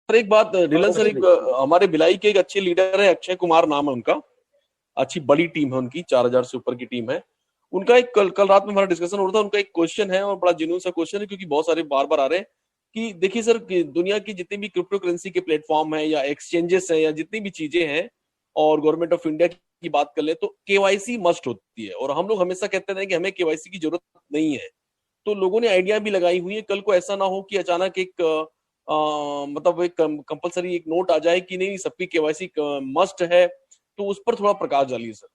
Sir एक बात, नीलन sir, एक हमारे भिलाई के एक अच्छे लीडर है, अक्षय कुमार नाम है उनका, अच्छी बड़ी टीम है उनकी, 4,000 से ऊपर की टीम है उनका। एक कल रात में हमारा डिस्कशन हो रहा था, उनका एक क्वेश्चन है और बड़ा जेन्युइन सा क्वेश्चन है, क्योंकि बहुत सारे बार बार आ रहे हैं कि देखिए सर, कि दुनिया की जितनी भी क्रिप्टो करेंसी के प्लेटफॉर्म है या एक्सचेंजेस है या जितनी भी चीजें हैं, और गवर्नमेंट ऑफ इंडिया की बात कर ले तो केवाईसी मस्ट होती है, और हम लोग हमेशा कहते रहे कि हमें केवाईसी की जरूरत नहीं है। तो लोगों ने आइडिया भी लगाई हुई है, कल को ऐसा ना हो कि अचानक एक मतलब एक कंपलसरी एक नोट आ जाए कि नहीं सबकी केवाईसी मस्ट है, तो उस पर थोड़ा प्रकाश डालिए सर।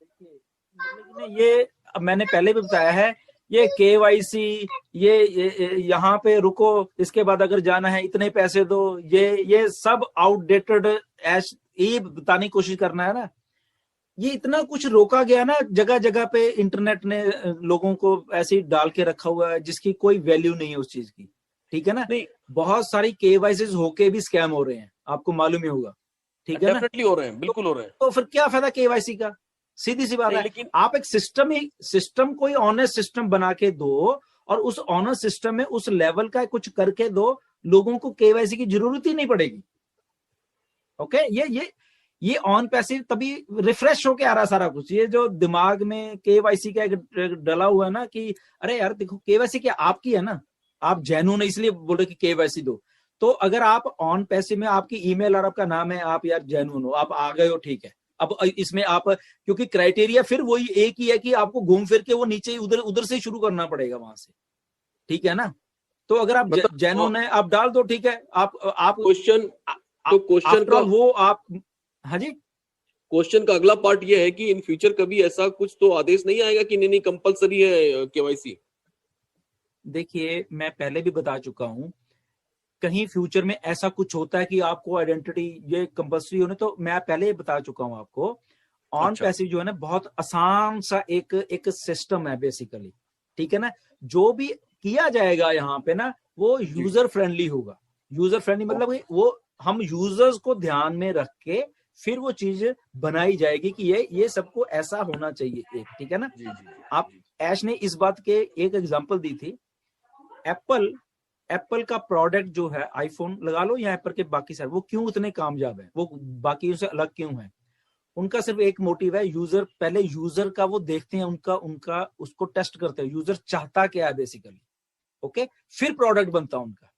लेकिन ये मैंने पहले भी बताया है, ये केवाईसी, ये यहाँ पे रुको, इसके बाद अगर जाना है इतने पैसे दो, ये सब आउटडेटेड एस ये बताने की कोशिश करना है ना। ये इतना कुछ रोका गया ना, जगह जगह पे इंटरनेट ने लोगों को ऐसे ही डाल के रखा हुआ है जिसकी कोई वैल्यू नहीं है उस चीज की, ठीक है ना। नहीं, बहुत सारी केवाईसी होके भी स्कैम हो रहे हैं, आपको मालूम ही होगा, ठीक है ना। डेफिनेटली हो रहे हैं, बिल्कुल हो रहे हैं। तो फिर क्या फायदा केवाईसी का, सीधी सी बात है। लेकिन आप एक सिस्टम कोई ऑनेस्ट सिस्टम बना के दो, और उस ऑनेस्ट सिस्टम में उस लेवल का कुछ करके दो, लोगों को केवाईसी की जरूरत ही नहीं पड़ेगी। ओके, ये ऑन पैसिव तभी रिफ्रेश होके आ रहा सारा कुछ। ये जो दिमाग में केवाईसी का डला हुआ है ना कि अरे यार देखो केवाईसी क्या आपकी है ना, आप जेन्युइन इसलिए बोल रहे कि केवाईसी दो। तो अगर आप ऑन पैसिव में आपकी ईमेल और आपका नाम है, आप यार जेन्युइन हो, आप आ गए हो, ठीक है। अब इसमें आप, क्योंकि क्राइटेरिया फिर वही एक ही है कि आपको घूम फिर के वो नीचे उधर से शुरू करना पड़ेगा वहां से, ठीक है ना। तो अगर आप मतलब जेन्युइन है आप डाल दो, ठीक है। आप क्वेश्चन, तो क्वेश्चन का वो आप, हाँ जी, क्वेश्चन का अगला पार्ट ये है कि इन फ्यूचर कभी ऐसा कुछ तो आदेश नहीं आएगा कि नहीं कंपलसरी है केवाईसी? देखिए मैं पहले भी बता चुका हूं, कहीं फ्यूचर में ऐसा कुछ होता है कि आपको आइडेंटिटी ये कंपलसरी होने, तो मैं पहले ही बता चुका हूं आपको। ऑन अच्छा, पैसिव जो है ना बहुत आसान सा एक सिस्टम है बेसिकली, ठीक है ना। जो भी किया जाएगा यहाँ पे ना वो यूजर फ्रेंडली होगा। यूजर फ्रेंडली मतलब वो हम यूजर्स को ध्यान में रख के फिर वो चीज बनाई जाएगी कि ये सबको ऐसा होना चाहिए, एक, ठीक है ना। जी जी आप ऐश ने इस बात के एक एग्जांपल दी थी, एप्पल का प्रोडक्ट जो है, आईफोन लगा लो या एप्पल के बाकी सारे, वो क्यों इतने कामयाब है, वो बाकी से अलग क्यों है। उनका सिर्फ एक मोटिव है, यूजर, पहले यूजर का वो देखते हैं, उनका उनका उसको टेस्ट करते हैं, यूजर चाहता क्या है बेसिकली, ओके। फिर प्रोडक्ट बनता है उनका,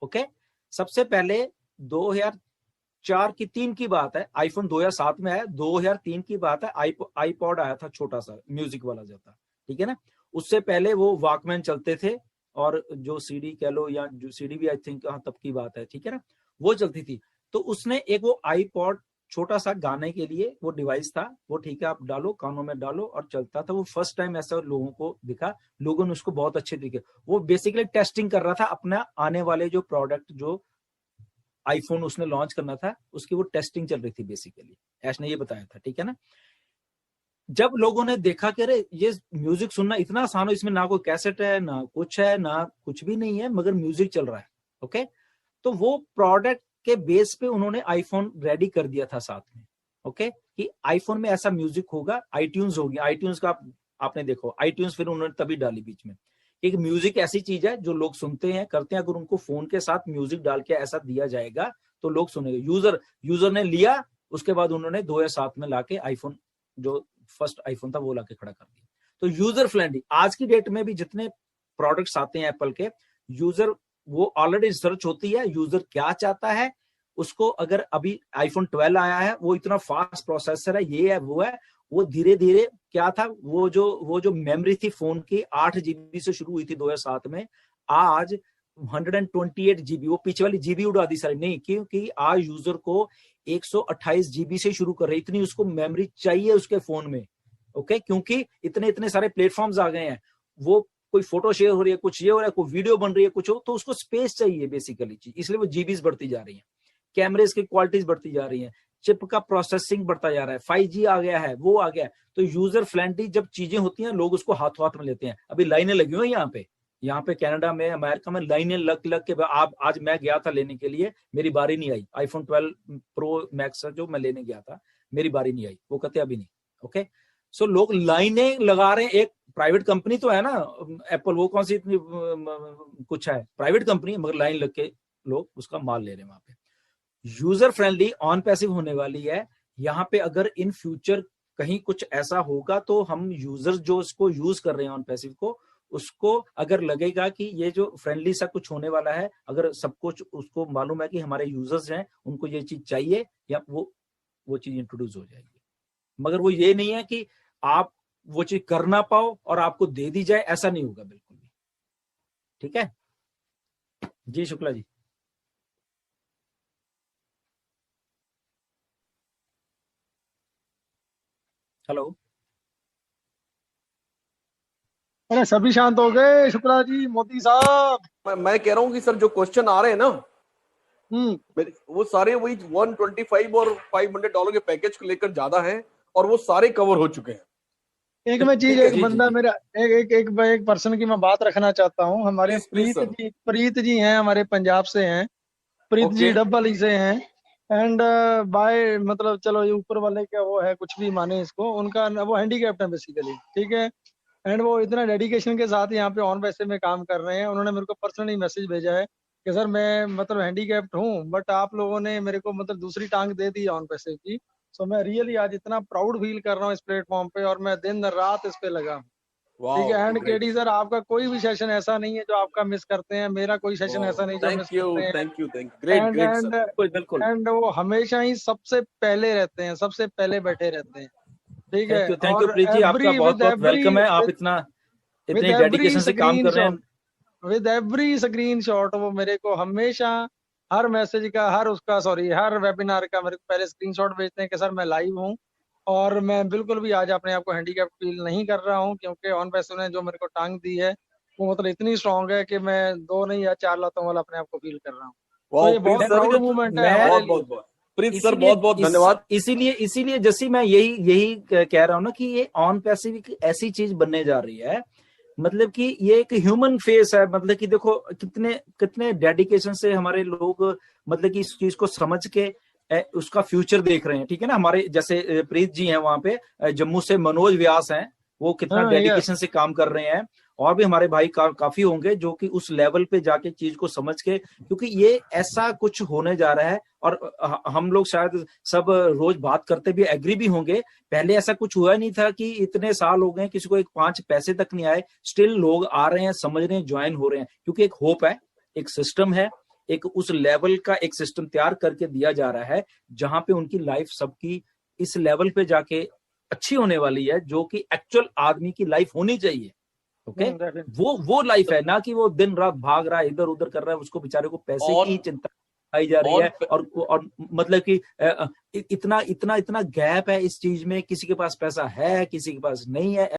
ओके। सबसे पहले 2004 की 3 की बात है, आईफोन 2007 में आया, 2003 की बात है, आईपॉड आया था छोटा सा म्यूजिक वाला जो था, ठीक है ना। उससे पहले वो वॉकमैन चलते थे, और जो सीडी कह लो या जो सीडी भी आई थिंक तब की बात है, ठीक है ना, वो चलती थी। तो उसने एक वो आईपॉड छोटा सा गाने के लिए वो डिवाइस था, वो ठीक है आप डालो कानों में डालो और चलता था। वो फर्स्ट टाइम ऐसा लोगों को दिखा, लोगों ने उसको बहुत अच्छे दिखे। वो बेसिकली टेस्टिंग कर रहा था अपना आने वाले जो प्रोडक्ट, जो आईफोन उसने लॉन्च करना था उसकी वो टेस्टिंग चल रही थी बेसिकली, ऐश ने ये बताया था, ठीक है ना। जब लोगों ने देखा कि अरे ये म्यूजिक सुनना इतना आसान हो, इसमें ना कोई कैसेट है ना कुछ भी नहीं है, मगर म्यूजिक चल रहा है, ओके। तो वो प्रोडक्ट के बेस पे उन्होंने आईफोन रेडी कर दिया था साथ में, ओके, कि आईफोन में ऐसा म्यूजिक होगा, आईट्यून्स होगी, आईट्यून्स का आपने देखो आईट्यून्स फिर उन्होंने तभी डाली बीच में। एक म्यूजिक ऐसी चीज है जो लोग सुनते हैं करते हैं, अगर उनको फोन के साथ म्यूजिक डाल के ऐसा दिया जाएगा तो लोग सुनेंगे। यूजर ने लिया, उसके बाद उन्होंने 2007 में लाके आईफोन, जो फर्स्ट आईफोन था वो लाके खड़ा कर दिया। तो यूजर फ्रेंडली आज की डेट में भी जितने प्रोडक्ट्स आते हैं एप्पल के, यूजर वो ऑलरेडी रिसर्च होती है, यूजर क्या चाहता है उसको। अगर अभी आईफोन 12 आया है, वो इतना फास्ट प्रोसेसर है, ये है वो है, वो धीरे धीरे क्या था, वो जो मेमोरी थी फोन की 8 जीबी से शुरू हुई थी 2007 में, आज 128 जीबी, वो पीछे वाली जीबी उड़ा दी सारी, नहीं, क्योंकि आज यूजर को 128 जीबी से शुरू कर रहे, इतनी उसको मेमोरी चाहिए उसके फोन में, ओके। क्योंकि इतने इतने सारे प्लेटफॉर्म्स आ गए हैं, वो कोई फोटो शेयर हो रही है, कुछ ये हो रहा है, कोई वीडियो बन रही है, कुछ हो, तो उसको स्पेस चाहिए बेसिकली चीज, इसलिए वो जीबीज बढ़ती जा रही है, कैमरेज की क्वालिटीज बढ़ती जा रही है, चिप का प्रोसेसिंग बढ़ता जा रहा है, 5G आ गया है, वो आ गया है। तो यूजर फ्रेंडली जब चीजें होती हैं, लोग उसको हाथों हाथ में लेते हैं। अभी लाइनें लगी हुई यहाँ पे कनाडा में, अमेरिका में लाइनें लग के, आप आज मैं गया था लेने के लिए, मेरी बारी नहीं आई, आईफोन 12 प्रो मैक्स जो मैं लेने गया था, मेरी बारी नहीं आई, वो कहते अभी नहीं, ओके। सो लोग लाइनें लगा रहे हैं। एक प्राइवेट कंपनी तो है ना एप्पल, वो कौन सी इतनी कुछ है, प्राइवेट कंपनी, मगर लाइन लग के लोग उसका माल ले रहे हैं वहां पे। यूजर फ्रेंडली ऑन पैसिव होने वाली है यहाँ पे। अगर इन फ्यूचर कहीं कुछ ऐसा होगा तो हम यूजर जो इसको यूज कर रहे हैं ऑन पैसिव को, उसको अगर लगेगा कि ये जो फ्रेंडली सा कुछ होने वाला है, अगर सब कुछ उसको मालूम है कि हमारे यूजर्स हैं उनको ये चीज चाहिए, या वो चीज इंट्रोड्यूस हो जाएगी। मगर वो ये नहीं है कि आप वो चीज कर ना पाओ और आपको दे दी जाए, ऐसा नहीं होगा बिल्कुल भी। ठीक है जी, शुक्ला जी। हेलो। अरे सभी शांत हो गए शुक्ला जी, मोदी साहब। मैं कह रहा हूँ कि सर जो क्वेश्चन आ रहे हैं ना, वो सारे वही 125 और $500 के पैकेज को लेकर ज्यादा हैं, और वो सारे कवर हो चुके हैं। एक मैं चीज, एक बंदा मेरा एक पर्सन की मैं बात रखना चाहता हूँ। हमारे प्रीत जी हैं, हमारे पंजाब से हैं। प्रीत जी डबल ई से हैं। एंड बाय मतलब चलो ये ऊपर वाले का वो है, कुछ भी माने इसको, उनका वो हैंडीकैप्ट है बेसिकली, ठीक है। एंड वो इतना डेडिकेशन के साथ यहाँ पे ऑन पैसे में काम कर रहे हैं। उन्होंने मेरे को पर्सनली मैसेज भेजा है कि सर मैं मतलब हैंडीकैप्ट हूँ, बट आप लोगों ने मेरे को मतलब दूसरी टांग दे दी ऑन पैसे की। सो मैं रियली आज इतना प्राउड फील कर रहा हूँ इस प्लेटफॉर्म पे, और मैं दिन रात इस पे लगा हूँ। ठीक है। एंड केडी सर, आपका कोई भी सेशन ऐसा नहीं है जो आपका मिस करते हैं, मेरा कोई सेशन ऐसा नहीं जो मिस करते हैं। Thank you great. एंड वो हमेशा ही सबसे पहले रहते हैं, सबसे पहले बैठे रहते हैं। ठीक है। थैंक यू प्रीत जी, आपका बहुत बहुत वेलकम है। आप इतने डेडिकेशन से काम कर रहे हैं। विद एवरी स्क्रीनशॉट वो मेरे को हमेशा हर मैसेज का, हर वेबिनार का मेरे को पहले स्क्रीनशॉट भेजते हैं कि सर मैं लाइव हूँ। और मैं बिल्कुल भी आज अपने आप को हैंडीकैप फील नहीं कर रहा हूँ, क्योंकि ऑन पैसे ने जो मेरे को टांग दी है वो मतलब इतनी स्ट्रांग है कि मैं 2 नहीं या 4 लातों वाला अपने आप को फील कर रहा हूँ। तो ये बहुत प्राउड मूवमेंट है। प्रीत सर बहुत बहुत धन्यवाद। इसीलिए जैसे मैं यही कह रहा हूँ ना कि ये ऑन पैसिव एक ऐसी चीज बनने जा रही है, मतलब कि ये एक ह्यूमन फेस है। मतलब कि देखो कितने डेडिकेशन से हमारे लोग मतलब कि इस चीज को समझ के उसका फ्यूचर देख रहे हैं। ठीक है ना। हमारे जैसे प्रीत जी हैं वहां पे, जम्मू से मनोज व्यास हैं, वो कितना डेडिकेशन से काम कर रहे हैं। और भी हमारे भाई काफी होंगे जो कि उस लेवल पे जाके चीज को समझ के, क्योंकि ये ऐसा कुछ होने जा रहा है। और हम लोग शायद सब रोज बात करते भी एग्री भी होंगे, पहले ऐसा कुछ हुआ नहीं था कि इतने साल हो गए किसी को एक 5 पैसे तक नहीं आए, स्टिल लोग आ रहे हैं, समझ रहे हैं, ज्वाइन हो रहे हैं, क्योंकि एक होप है, एक सिस्टम है, एक उस लेवल का एक सिस्टम तैयार करके दिया जा रहा है जहां पे उनकी लाइफ सबकी इस लेवल पे जाके अच्छी होने वाली है, जो कि एक्चुअल आदमी की लाइफ होनी चाहिए। ओके वो लाइफ है ना कि वो दिन रात भाग रहा है, इधर उधर कर रहा है, उसको बेचारे को पैसे की चिंता आई जा रही है। और मतलब कि इतना गैप है इस चीज में, किसी के पास पैसा है, किसी के पास नहीं है।